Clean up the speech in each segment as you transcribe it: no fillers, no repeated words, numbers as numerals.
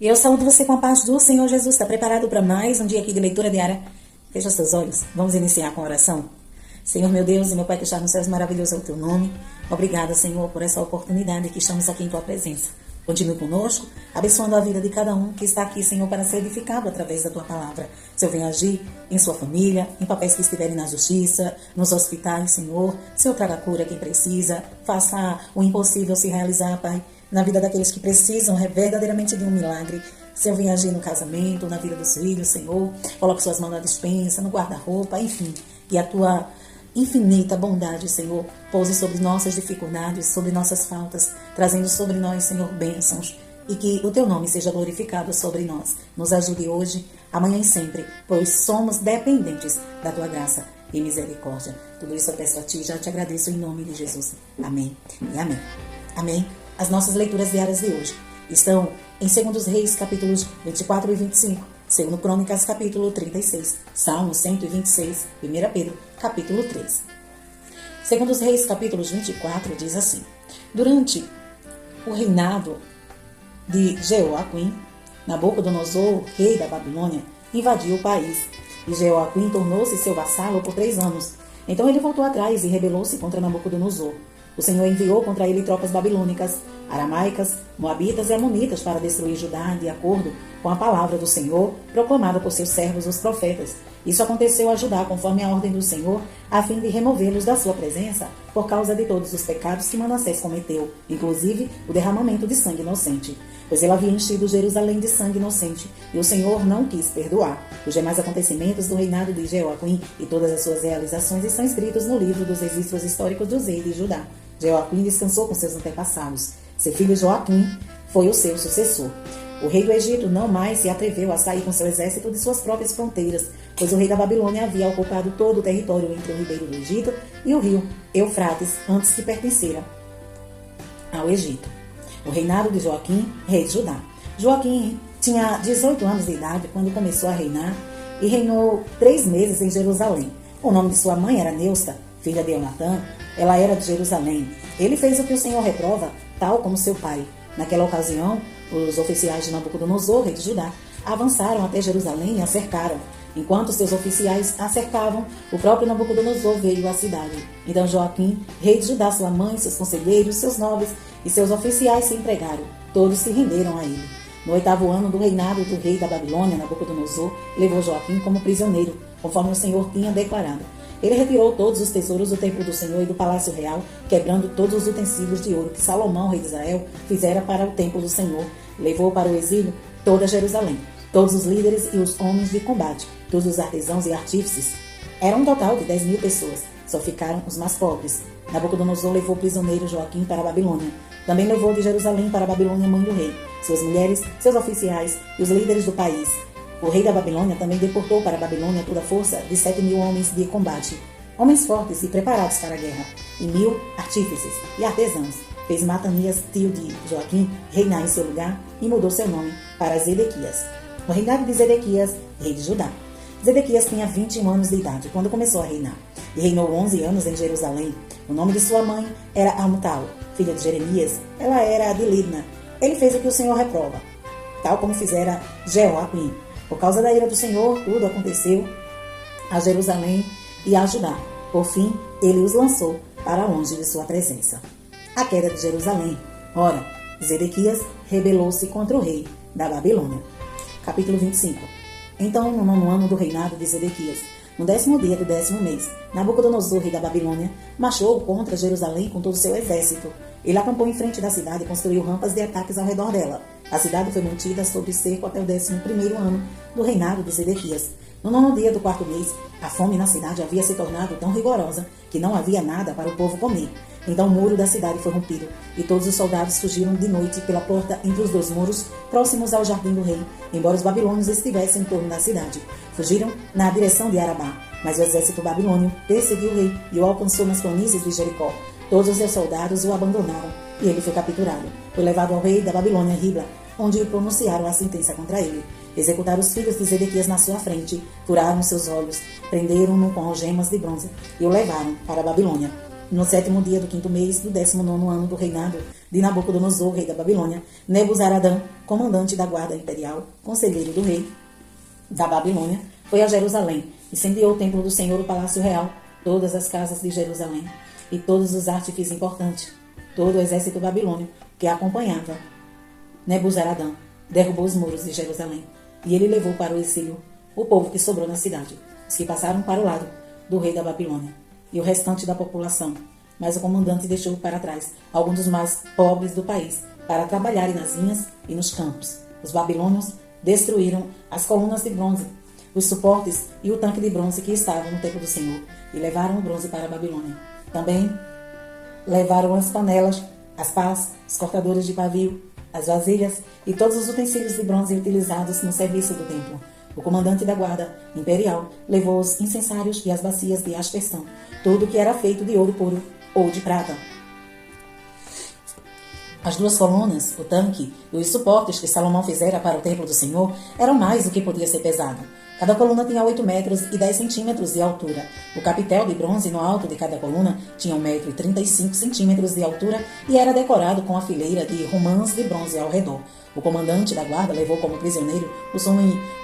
E eu saúdo você com a paz do Senhor Jesus. Está preparado para mais um dia aqui de leitura diária? Feche os seus olhos. Vamos iniciar com a oração. Senhor, meu Deus e meu Pai que está nos céus, maravilhoso é o teu nome. Obrigada, Senhor, por essa oportunidade que estamos aqui em tua presença. Continue conosco, abençoando a vida de cada um que está aqui, Senhor, para ser edificado através da tua palavra. Senhor, venha agir em sua família, em papéis que estiverem na justiça, nos hospitais, Senhor. Senhor, traga cura a quem precisa. Faça o impossível se realizar, Pai, na vida daqueles que precisam verdadeiramente de um milagre. Senhor, venha agir no casamento, na vida dos filhos, Senhor. Coloque suas mãos na despensa, no guarda-roupa, enfim. E a tua infinita bondade, Senhor, pouse sobre nossas dificuldades, sobre nossas faltas, trazendo sobre nós, Senhor, bênçãos, e que o teu nome seja glorificado sobre nós. Nos ajude hoje, amanhã e sempre, pois somos dependentes da tua graça e misericórdia. Tudo isso eu peço a ti e já te agradeço em nome de Jesus. Amém e amém. Amém. As nossas leituras diárias de hoje estão em 2 Reis, capítulos 24 e 25. 2 Crônicas, capítulo 36, Salmo 126, 1 Pedro, capítulo 3. 2 Reis, capítulos 24, diz assim: Durante o reinado de Jeoaquim, Nabucodonosor, rei da Babilônia, invadiu o país, e Jeoaquim tornou-se seu vassalo por 3 anos. Então ele voltou atrás e rebelou-se contra Nabucodonosor. O Senhor enviou contra ele tropas babilônicas, aramaicas, moabitas e amonitas para destruir Judá de acordo com a palavra do Senhor proclamada por seus servos os profetas. Isso aconteceu a Judá conforme a ordem do Senhor, a fim de removê-los da sua presença por causa de todos os pecados que Manassés cometeu, inclusive o derramamento de sangue inocente. Pois ele havia enchido Jerusalém de sangue inocente, e o Senhor não quis perdoar. Os demais acontecimentos do reinado de Jeoaquim e todas as suas realizações estão escritos no livro dos registros históricos dos reis de Judá. Jeoaquim descansou com seus antepassados. Seu filho Joaquim foi o seu sucessor. O rei do Egito não mais se atreveu a sair com seu exército de suas próprias fronteiras, pois o rei da Babilônia havia ocupado todo o território entre o ribeiro do Egito e o rio Eufrates, antes que pertencera ao Egito. O reinado de Joaquim, rei de Judá. Joaquim tinha 18 anos de idade quando começou a reinar e reinou 3 meses em Jerusalém. O nome de sua mãe era Neusta, filha de Eunatã. Ela era de Jerusalém. Ele fez o que o Senhor reprova, tal como seu pai. Naquela ocasião, os oficiais de Nabucodonosor, rei de Judá, avançaram até Jerusalém e a cercaram. Enquanto seus oficiais a cercavam, o próprio Nabucodonosor veio à cidade. Então Joaquim, rei de Judá, sua mãe, seus conselheiros, seus nobres e seus oficiais se entregaram. Todos se renderam a ele. No 8º ano do reinado do rei da Babilônia, Nabucodonosor levou Joaquim como prisioneiro, conforme o Senhor tinha declarado. Ele retirou todos os tesouros do templo do Senhor e do palácio real, quebrando todos os utensílios de ouro que Salomão, rei de Israel, fizera para o templo do Senhor. Levou para o exílio toda Jerusalém, todos os líderes e os homens de combate, todos os artesãos e artífices. Era um total de 10.000 pessoas, só ficaram os mais pobres. Nabucodonosor levou prisioneiro Joaquim para a Babilônia. Também levou de Jerusalém para a Babilônia mãe do rei, suas mulheres, seus oficiais e os líderes do país. O rei da Babilônia também deportou para a Babilônia toda a força de 7.000 homens de combate, homens fortes e preparados para a guerra, e 1.000 artífices e artesãos. Fez Matanias, tio de Joaquim, reinar em seu lugar e mudou seu nome para Zedequias. O reinado de Zedequias, rei de Judá. Zedequias tinha 21 anos de idade quando começou a reinar, e reinou 11 anos em Jerusalém. O nome de sua mãe era Amutal, filha de Jeremias. Ela era de Libna. Ele fez o que o Senhor reprova, tal como fizera Jeoaquim. Por causa da ira do Senhor, tudo aconteceu a Jerusalém e a Judá. Por fim, ele os lançou para longe de sua presença. A queda de Jerusalém. Ora, Zedequias rebelou-se contra o rei da Babilônia. Capítulo 25. Então, no 9º ano do reinado de Zedequias, no 10º dia do 10º mês, Nabucodonosor, rei da Babilônia, marchou contra Jerusalém com todo o seu exército. Ele acampou em frente da cidade e construiu rampas de ataques ao redor dela. A cidade foi mantida sob cerco até o 11º ano do reinado de Zedequias. No 9º dia do 4º mês, a fome na cidade havia se tornado tão rigorosa que não havia nada para o povo comer. Então o muro da cidade foi rompido, e todos os soldados fugiram de noite pela porta entre os 2 muros, próximos ao jardim do rei, embora os babilônios estivessem em torno da cidade. Fugiram na direção de Arabá, mas o exército babilônio perseguiu o rei e o alcançou nas planícies de Jericó. Todos os seus soldados o abandonaram, e ele foi capturado. Foi levado ao rei da Babilônia, Ribla, onde pronunciaram a sentença contra ele. Executaram os filhos de Zedequias na sua frente, furaram seus olhos, prenderam-no com algemas de bronze e o levaram para a Babilônia. No 7º dia do 5º mês do 19º ano do reinado de Nabucodonosor, rei da Babilônia, Nebuzaradã, comandante da guarda imperial, conselheiro do rei da Babilônia, foi a Jerusalém, incendiou o templo do Senhor, o palácio real, todas as casas de Jerusalém, e todos os artífices importantes, todo o exército babilônio que acompanhava Nebuzaradã, derrubou os muros de Jerusalém, e ele levou para o exílio o povo que sobrou na cidade, os que passaram para o lado do rei da Babilônia, e o restante da população. Mas o comandante deixou para trás alguns dos mais pobres do país para trabalharem nas vinhas e nos campos. Os babilônios destruíram as colunas de bronze, os suportes e o tanque de bronze que estavam no templo do Senhor, e levaram o bronze para a Babilônia. Também levaram as panelas, as pás, os cortadores de pavio, as vasilhas e todos os utensílios de bronze utilizados no serviço do templo. O comandante da guarda imperial levou os incensários e as bacias de aspersão, tudo que era feito de ouro puro ou de prata. As duas colunas, o tanque e os suportes que Salomão fizera para o templo do Senhor eram mais do que podia ser pesado. Cada coluna tinha 8 metros e 10 centímetros de altura. O capitel de bronze no alto de cada coluna tinha 1 metro e 35 centímetros de altura e era decorado com a fileira de romãs de bronze ao redor. O comandante da guarda levou como prisioneiro o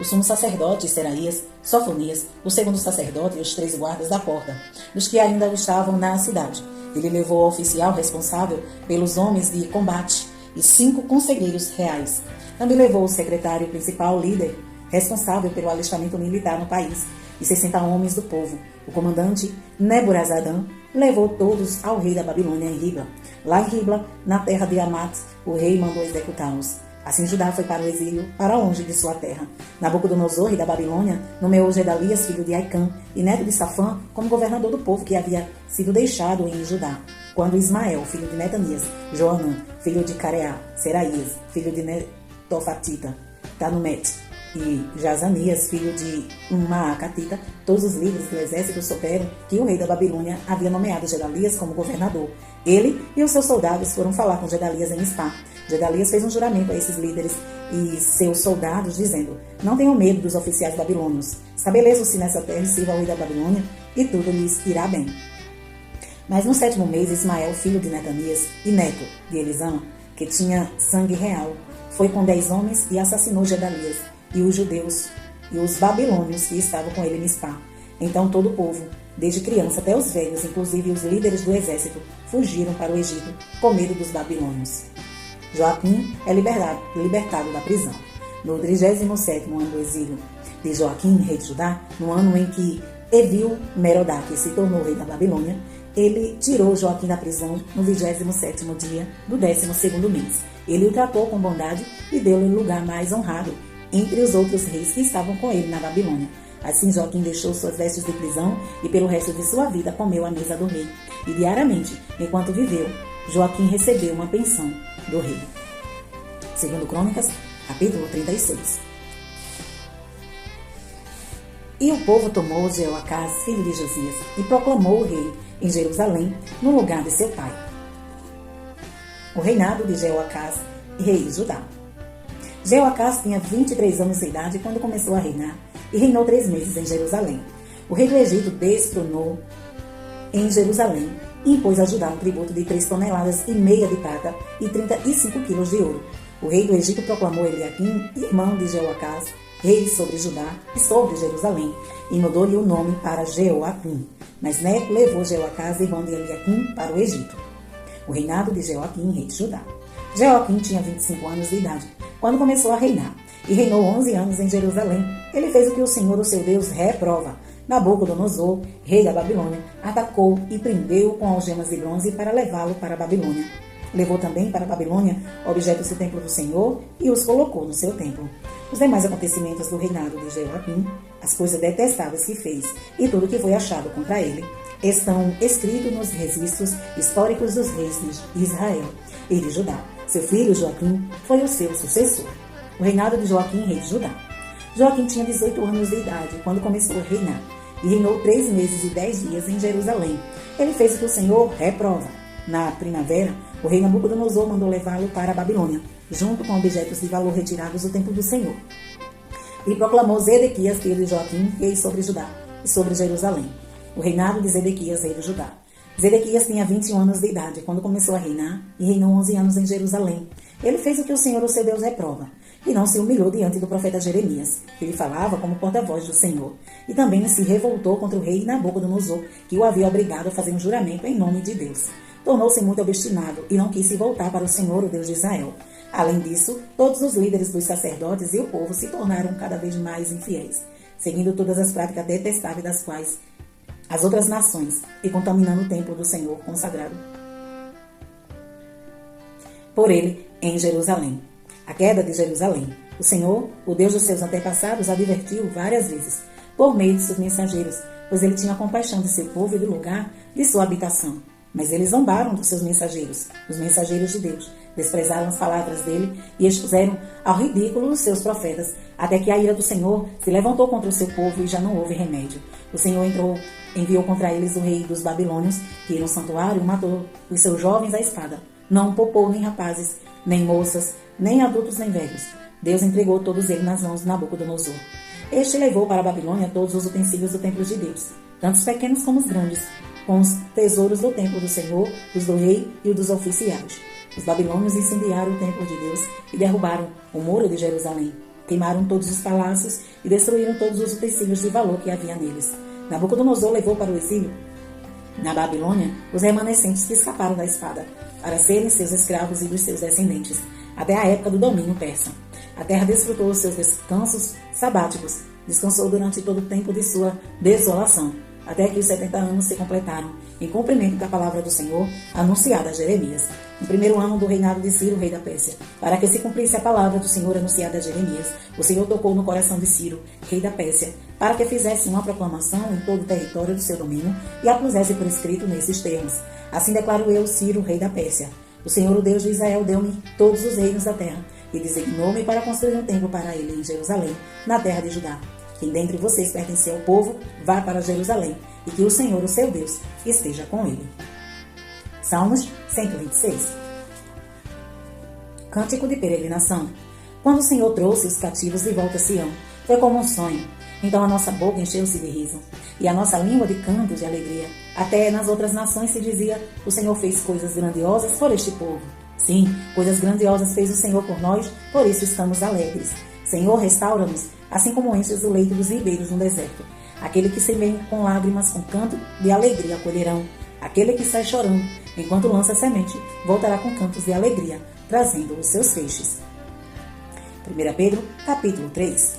sumo sacerdote Seraías, Sofonias, o segundo sacerdote e os 3 guardas da porta, dos que ainda estavam na cidade. Ele levou o oficial responsável pelos homens de combate e 5 conselheiros reais. Também levou o secretário principal líder, responsável pelo alistamento militar no país, e 60 homens do povo. O comandante Nebuzaradã levou todos ao rei da Babilônia em Ribla. Lá em Ribla, na terra de Amat, o rei mandou executá-los. Assim Judá foi para o exílio, para longe de sua terra. Nabucodonosor, rei da Babilônia, nomeou Gedalias, filho de Aicã, e neto de Safã, como governador do povo que havia sido deixado em Judá. Quando Ismael, filho de Netanias, Joanã, filho de Careá, Seraías, filho de Netofatita, Tanumete, e Jazanias, filho de Maacatita, todos os líderes do exército souberam que o rei da Babilônia havia nomeado Gedalias como governador. Ele e os seus soldados foram falar com Gedalias em Mispá. Gedalias fez um juramento a esses líderes e seus soldados, dizendo: não tenham medo dos oficiais babilônios. Estabeleçam-se nessa terra e sirvam ao rei da Babilônia, e tudo lhes irá bem. Mas no 7º mês, Ismael, filho de Netanias e neto de Elisama, que tinha sangue real, foi com 10 homens e assassinou Gedalias e os judeus e os babilônios que estavam com ele em Mispá. Então todo o povo, desde criança até os velhos, inclusive os líderes do exército, fugiram para o Egito com medo dos babilônios. Joaquim é libertado da prisão. No 37º ano do exílio de Joaquim, rei de Judá, no ano em que Evil-Merodach se tornou rei da Babilônia, ele tirou Joaquim da prisão no 27º dia do 12º mês. Ele o tratou com bondade e deu-lhe lugar mais honrado entre os outros reis que estavam com ele na Babilônia. Assim Joaquim deixou suas vestes de prisão e pelo resto de sua vida comeu à mesa do rei. E diariamente, enquanto viveu, Joaquim recebeu uma pensão do rei. Segundo Crônicas, capítulo 36. E o povo tomou Jeoacás, filho de Josias, e proclamou o rei em Jerusalém, no lugar de seu pai. O reinado de Jeoacás, rei de Judá. Jeoacás tinha 23 anos de idade quando começou a reinar, e reinou 3 meses em Jerusalém. O rei do Egito destronou em Jerusalém e impôs a Judá um tributo de 3,5 toneladas de prata e 35 quilos de ouro. O rei do Egito proclamou Eliaquim, irmão de Jeoacás, rei sobre Judá e sobre Jerusalém, e mudou-lhe o nome para Jeoaquim. Mas Neco levou Jeoacás, irmão de Eliaquim, para o Egito. O reinado de Jeoaquim, rei de Judá. Jeoaquim tinha 25 anos de idade quando começou a reinar, e reinou 11 anos em Jerusalém. Ele fez o que o Senhor, o seu Deus, reprova. Nabucodonosor, rei da Babilônia, atacou e prendeu com algemas de bronze para levá-lo para a Babilônia. Levou também para a Babilônia objetos do templo do Senhor e os colocou no seu templo. Os demais acontecimentos do reinado de Jeoaquim, as coisas detestáveis que fez e tudo que foi achado contra ele, estão escritos nos registros históricos dos reis de Israel e de Judá. Seu filho Joaquim foi o seu sucessor. O reinado de Joaquim, rei de Judá. Joaquim tinha 18 anos de idade quando começou a reinar, e reinou 3 meses e 10 dias em Jerusalém. Ele fez o que o Senhor reprova. Na primavera, o rei Nabucodonosor mandou levá-lo para a Babilônia, junto com objetos de valor retirados do templo do Senhor. E proclamou Zedequias, filho de Joaquim, rei sobre Judá e sobre Jerusalém. O reinado de Zedequias, rei de Judá. Zedequias tinha 21 anos de idade quando começou a reinar e reinou 11 anos em Jerusalém. Ele fez o que o Senhor, o seu Deus, reprova, e não se humilhou diante do profeta Jeremias, que lhe falava como porta-voz do Senhor, e também se revoltou contra o rei Nabucodonosor, que o havia obrigado a fazer um juramento em nome de Deus. Tornou-se muito obstinado e não quis se voltar para o Senhor, o Deus de Israel. Além disso, todos os líderes dos sacerdotes e o povo se tornaram cada vez mais infiéis, seguindo todas as práticas detestáveis das quais as outras nações, e contaminando o templo do Senhor consagrado por ele em Jerusalém. A queda de Jerusalém. O Senhor, o Deus dos seus antepassados, advertiu várias vezes, por meio de seus mensageiros, pois ele tinha compaixão de seu povo e do lugar de sua habitação. Mas eles zombaram dos seus mensageiros, os mensageiros de Deus, desprezaram as palavras dele e expuseram ao ridículo os seus profetas, até que a ira do Senhor se levantou contra o seu povo e já não houve remédio. O Senhor enviou contra eles o rei dos babilônios, que no santuário matou os seus jovens à espada. Não poupou nem rapazes, nem moças, nem adultos, nem velhos. Deus entregou todos eles nas mãos de Nabucodonosor. Este levou para a Babilônia todos os utensílios do templo de Deus, tanto os pequenos como os grandes, com os tesouros do templo do Senhor, os do rei e os dos oficiais. Os babilônios incendiaram o templo de Deus e derrubaram o muro de Jerusalém. Queimaram todos os palácios e destruíram todos os utensílios de valor que havia neles. Nabucodonosor levou para o exílio, na Babilônia, os remanescentes que escaparam da espada, para serem seus escravos e dos seus descendentes, até a época do domínio persa. A terra desfrutou os seus descansos sabáticos, descansou durante todo o tempo de sua desolação, até que os 70 anos se completaram, em cumprimento da palavra do Senhor, anunciada a Jeremias, no primeiro ano do reinado de Ciro, rei da Pérsia. Para que se cumprisse a palavra do Senhor anunciada a Jeremias, o Senhor tocou no coração de Ciro, rei da Pérsia, para que fizesse uma proclamação em todo o território do seu domínio e a pusesse por escrito nesses termos. Assim declaro eu, Ciro, rei da Pérsia. O Senhor, o Deus de Israel, deu-me todos os reinos da terra e designou-me para construir um templo para ele em Jerusalém, na terra de Judá. Quem dentre vocês pertence ao povo, vá para Jerusalém, e que o Senhor, o seu Deus, esteja com ele. Salmos 126. Cântico de peregrinação. Quando o Senhor trouxe os cativos de volta a Sião, foi como um sonho. Então a nossa boca encheu-se de riso, e a nossa língua de cantos de alegria. Até nas outras nações se dizia, o Senhor fez coisas grandiosas por este povo. Sim, coisas grandiosas fez o Senhor por nós, por isso estamos alegres. Senhor, restaura-nos, assim como enches o leito dos ribeiros no deserto. Aquele que semeia com lágrimas, com canto de alegria colherão. Aquele que sai chorando, enquanto lança semente, voltará com cantos de alegria, trazendo os seus feixes. 1 Pedro, capítulo 3.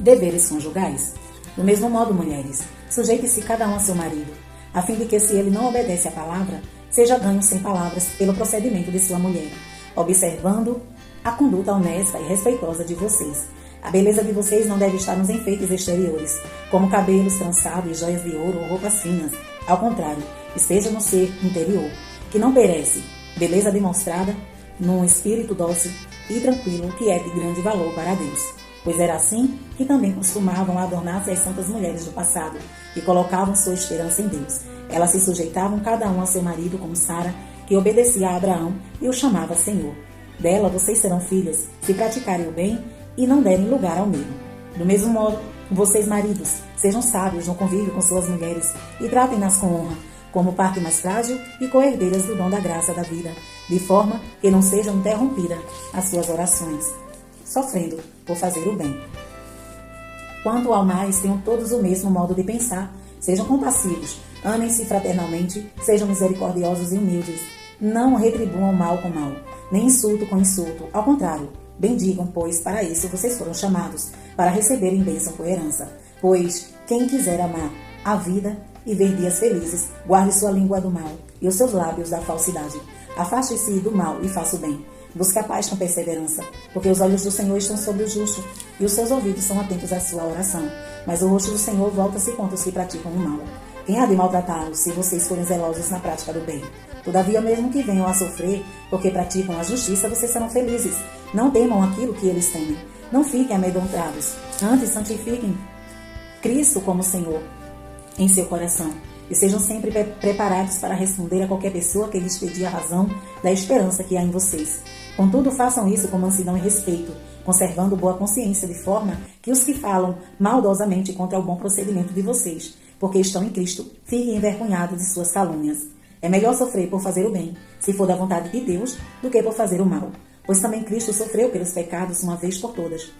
Deveres conjugais. Do mesmo modo, mulheres, sujeite-se cada um a seu marido, a fim de que, se ele não obedece à palavra, seja ganho sem palavras pelo procedimento de sua mulher, observando a conduta honesta e respeitosa de vocês. A beleza de vocês não deve estar nos enfeites exteriores, como cabelos trançados e joias de ouro ou roupas finas. Ao contrário, esteja no ser interior, que não perece, beleza demonstrada num espírito dócil e tranquilo, que é de grande valor para Deus. Pois era assim que também costumavam adornar-se as santas mulheres do passado, e colocavam sua esperança em Deus. Elas se sujeitavam cada um a seu marido, como Sara, que obedecia a Abraão e o chamava Senhor. Dela vocês serão filhas, se praticarem o bem e não derem lugar ao medo. Do mesmo modo, vocês, maridos, sejam sábios no convívio com suas mulheres e tratem-nas com honra, como parte mais frágil e co-herdeiras do dom da graça da vida, de forma que não sejam interrompidas as suas orações, sofrendo por fazer o bem. Quanto ao mais, tenham todos o mesmo modo de pensar, sejam compassivos, amem-se fraternalmente, sejam misericordiosos e humildes, não retribuam mal com mal, nem insulto com insulto, ao contrário, bendigam, pois para isso vocês foram chamados, para receberem bênção por herança. Pois quem quiser amar a vida e ver dias felizes, guarde sua língua do mal e os seus lábios da falsidade. Afaste-se do mal e faça o bem. Busque a paz com perseverança, porque os olhos do Senhor estão sobre o justo e os seus ouvidos são atentos à sua oração. Mas o rosto do Senhor volta-se contra os que praticam o mal. Quem há de maltratá-los, se vocês forem zelosos na prática do bem? Todavia, mesmo que venham a sofrer, porque praticam a justiça, vocês serão felizes. Não temam aquilo que eles temem. Não fiquem amedrontados. Antes, santifiquem Cristo como Senhor em seu coração. E sejam sempre preparados para responder a qualquer pessoa que lhes pedir a razão da esperança que há em vocês. Contudo, façam isso com mansidão e respeito, conservando boa consciência, de forma que os que falam maldosamente contra o bom procedimento de vocês porque estão em Cristo, fiquem envergonhados de suas calúnias. É melhor sofrer por fazer o bem, se for da vontade de Deus, do que por fazer o mal. Pois também Cristo sofreu pelos pecados uma vez por todas,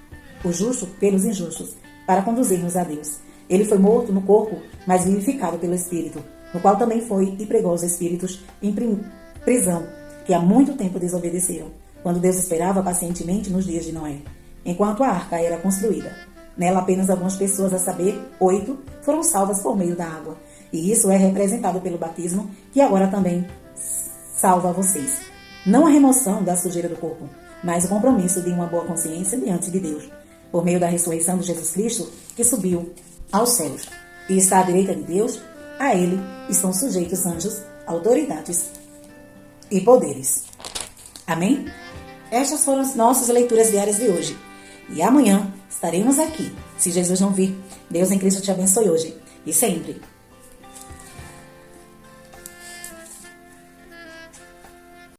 o justo pelos injustos, para conduzir-nos a Deus. Ele foi morto no corpo, mas vivificado pelo Espírito, no qual também foi e pregou aos espíritos em prisão, que há muito tempo desobedeceram, quando Deus esperava pacientemente nos dias de Noé, enquanto a arca era construída. Nela apenas algumas pessoas, a saber, 8, foram salvas por meio da água, e isso é representado pelo batismo, que agora também salva vocês. Não a remoção da sujeira do corpo, mas o compromisso de uma boa consciência diante de Deus, por meio da ressurreição de Jesus Cristo, que subiu aos céus e está à direita de Deus. A ele estão sujeitos anjos, autoridades e poderes. Amém? Estas foram as nossas leituras diárias de hoje. E amanhã estaremos aqui, se Jesus não vir. Deus em Cristo te abençoe hoje e sempre.